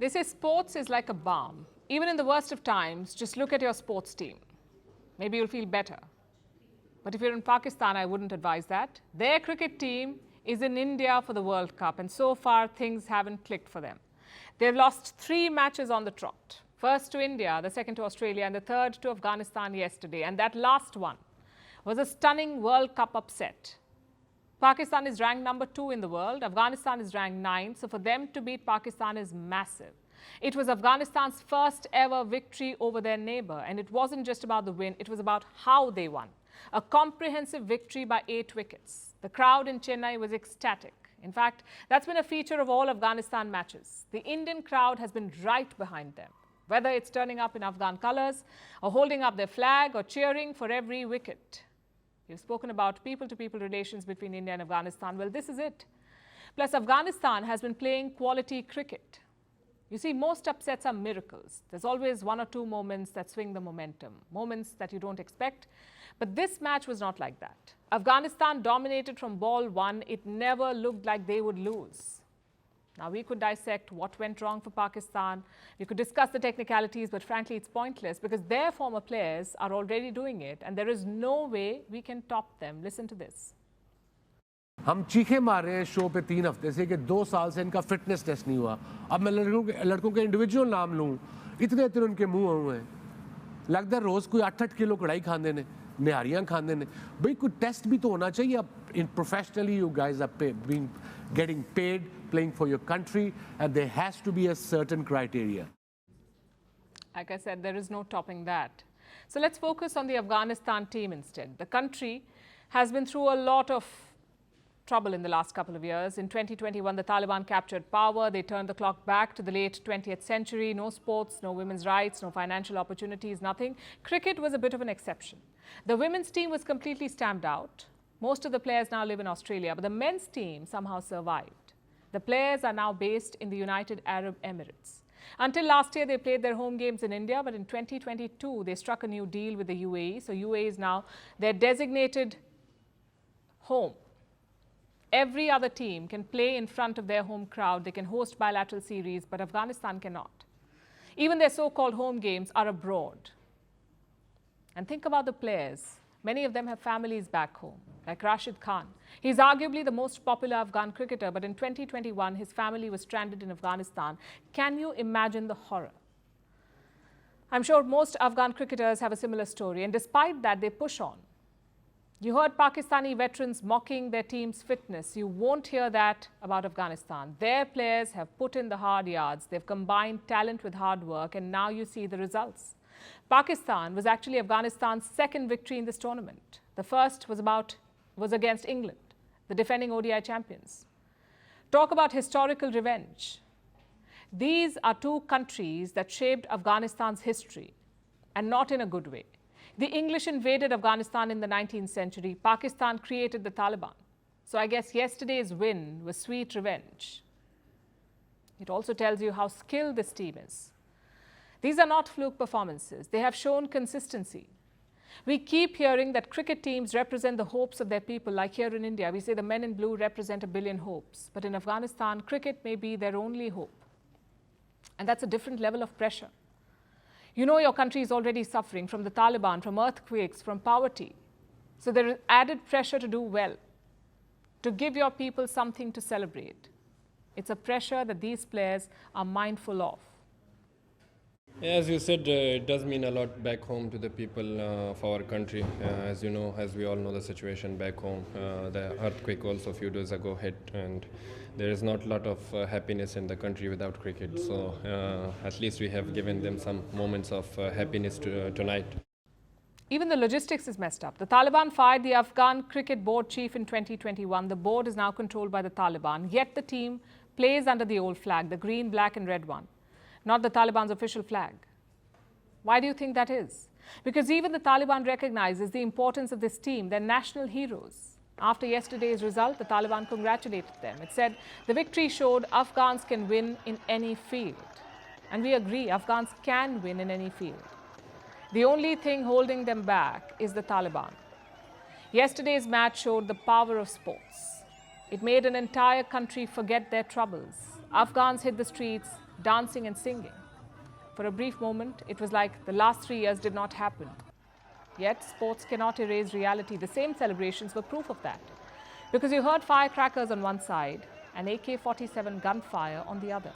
They say sports is like a balm. Even in the worst of times, just look at your sports team. Maybe you'll feel better. But if you're in Pakistan, I wouldn't advise that. Their cricket team is in India for the World Cup, and so far things haven't clicked for them. They've lost 3 matches on the trot. First to India, the second to Australia, and the third to Afghanistan yesterday. And that last one was a stunning World Cup upset. Pakistan is ranked number 2 in the world. Afghanistan is ranked 9. So for them to beat Pakistan is massive. It was Afghanistan's first ever victory over their neighbor. And it wasn't just about the win, it was about how they won. A comprehensive victory by 8 wickets. The crowd in Chennai was ecstatic. In fact, that's been a feature of all Afghanistan matches. The Indian crowd has been right behind them. Whether it's turning up in Afghan colors, or holding up their flag, or cheering for every wicket. We've spoken about people-to-people relations between India and Afghanistan. Well, this is it. Plus, Afghanistan has been playing quality cricket. You see, most upsets are miracles. There's always 1 or 2 moments that swing the momentum, moments that you don't expect. But this match was not like that. Afghanistan dominated from ball 1. It never looked like they would lose. Now, we could dissect what went wrong for Pakistan. We could discuss the technicalities, but frankly, it's pointless because their former players are already doing it, and there is no way we can top them. Listen to this. हम चीखे मार रहे हैं show पे 3 हफ्ते से कि 2 साल से इनका फिटनेस टेस्ट नहीं हुआ. अब मैं लड़कों के इंडिविजुअल नाम लूं, इतने उनके मुंह हुए हैं. लगता है रोज कोई 8-8 किलो कढ़ाई खाते ने, निहारियां खाते ने. भाई कोई टेस्ट भी तो होना चाहिए. अब in professionally you guys are getting paid, playing for your country, and there has to be a certain criteria. Like I said, there is no topping that. So let's focus on the Afghanistan team instead. The country has been through a lot of trouble in the last couple of years. In 2021, the Taliban captured power. They turned the clock back to the late 20th century. No sports, no women's rights, no financial opportunities, nothing. Cricket was a bit of an exception. The women's team was completely stamped out. Most of the players now live in Australia, but the men's team somehow survived. The players are now based in the United Arab Emirates. Until last year, they played their home games in India, but in 2022, they struck a new deal with the UAE. So UAE is now their designated home. Every other team can play in front of their home crowd. They can host bilateral series, but Afghanistan cannot. Even their so-called home games are abroad. And think about the players. Many of them have families back home, like Rashid Khan. He's arguably the most popular Afghan cricketer, but in 2021, his family was stranded in Afghanistan. Can you imagine the horror? I'm sure most Afghan cricketers have a similar story, and despite that, they push on. You heard Pakistani veterans mocking their team's fitness. You won't hear that about Afghanistan. Their players have put in the hard yards. They've combined talent with hard work, and now you see the results. Pakistan was actually Afghanistan's 2nd victory in this tournament. The first was against England, the defending ODI champions. Talk about historical revenge. These are 2 countries that shaped Afghanistan's history, and not in a good way. The English invaded Afghanistan in the 19th century. Pakistan created the Taliban. So I guess yesterday's win was sweet revenge. It also tells you how skilled this team is. These are not fluke performances. They have shown consistency. We keep hearing that cricket teams represent the hopes of their people, like here in India. We say the men in blue represent 1 billion hopes. But in Afghanistan, cricket may be their only hope. And that's a different level of pressure. You know your country is already suffering from the Taliban, from earthquakes, from poverty. So there is added pressure to do well, to give your people something to celebrate. It's a pressure that these players are mindful of. As you said, it does mean a lot back home to the people of our country. As you know, as we all know the situation back home, the earthquake also a few days ago hit, and there is not a lot of happiness in the country without cricket. So at least we have given them some moments of happiness tonight. Even the logistics is messed up. The Taliban fired the Afghan cricket board chief in 2021. The board is now controlled by the Taliban, yet the team plays under the old flag, the green, black and red one, not the Taliban's official flag. Why do you think that is? Because even the Taliban recognizes the importance of this team. They're national heroes. After yesterday's result, the Taliban congratulated them. It said the victory showed Afghans can win in any field. And we agree, Afghans can win in any field. The only thing holding them back is the Taliban. Yesterday's match showed the power of sports. It made an entire country forget their troubles. Afghans hit the streets, dancing and singing. For a brief moment, it was like the last 3 years did not happen. Yet, sports cannot erase reality. The same celebrations were proof of that. Because you heard firecrackers on one side and AK-47 gunfire on the other.